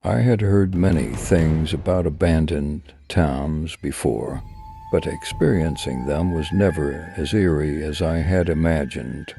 I had heard many things about abandoned towns before, but experiencing them was never as eerie as I had imagined.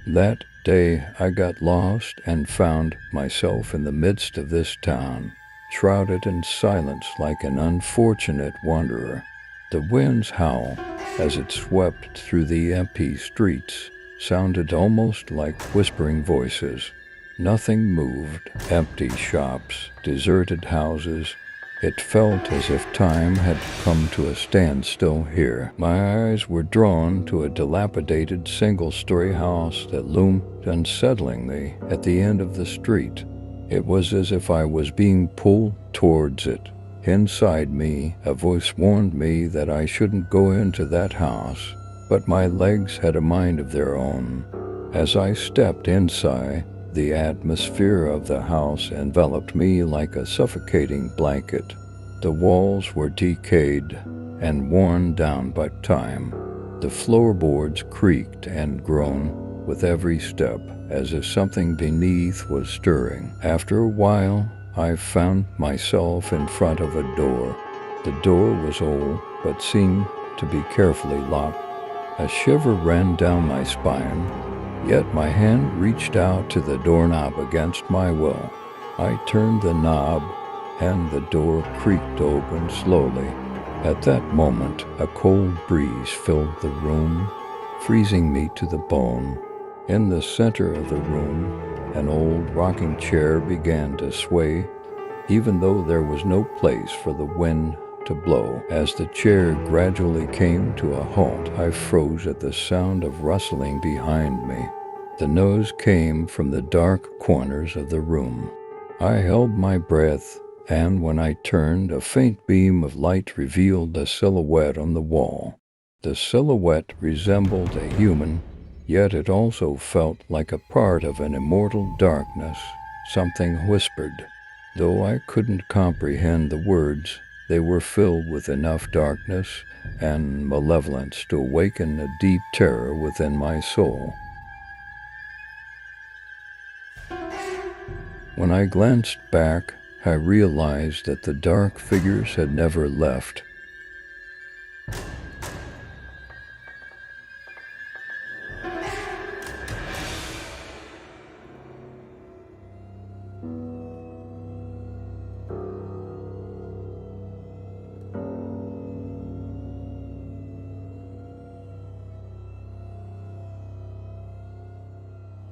That day I got lost and found myself in the midst of this town, shrouded in silence like an unfortunate wanderer. The wind's howl, as it swept through the empty streets, sounded almost like whispering voices. Nothing moved. Empty shops, deserted houses. It felt as if time had come to a standstill here. My eyes were drawn to a dilapidated single-story house that loomed unsettlingly at the end of the street. It was as if I was being pulled towards it. Inside me, a voice warned me that I shouldn't go into that house, but my legs had a mind of their own. As I stepped inside, the atmosphere of the house enveloped me like a suffocating blanket. The walls were decayed and worn down by time. The floorboards creaked and groaned with every step, as if something beneath was stirring. After a while, I found myself in front of a door. The door was old, but seemed to be carefully locked. A shiver ran down my spine. Yet my hand reached out to the doorknob against my will. I turned the knob, and the door creaked open slowly. At that moment, a cold breeze filled the room, freezing me to the bone. In the center of the room, an old rocking chair began to sway, even though there was no place for the wind to blow. As the chair gradually came to a halt, I froze at the sound of rustling behind me. The noise came from the dark corners of the room. I held my breath, and when I turned, a faint beam of light revealed a silhouette on the wall. The silhouette resembled a human, yet it also felt like a part of an immortal darkness. Something whispered. Though I couldn't comprehend the words, they were filled with enough darkness and malevolence to awaken a deep terror within my soul. When I glanced back, I realized that the dark figures had never left.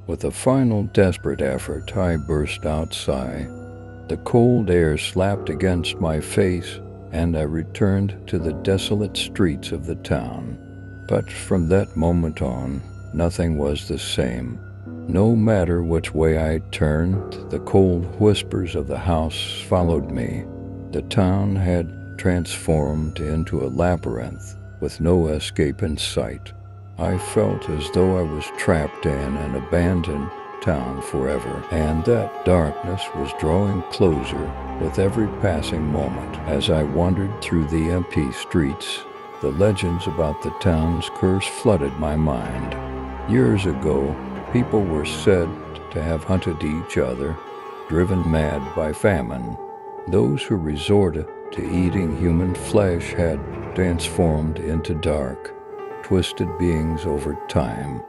With a final desperate effort, I burst outside. The cold air slapped against my face, and I returned to the desolate streets of the town. But from that moment on, nothing was the same. No matter which way I turned, the cold whispers of the house followed me. The town had transformed into a labyrinth with no escape in sight. I felt as though I was trapped in an abandoned town forever, and that darkness was drawing closer with every passing moment. As I wandered through the empty streets, the legends about the town's curse flooded my mind. Years ago, people were said to have hunted each other, driven mad by famine. Those who resorted to eating human flesh had transformed into dark, twisted beings over time.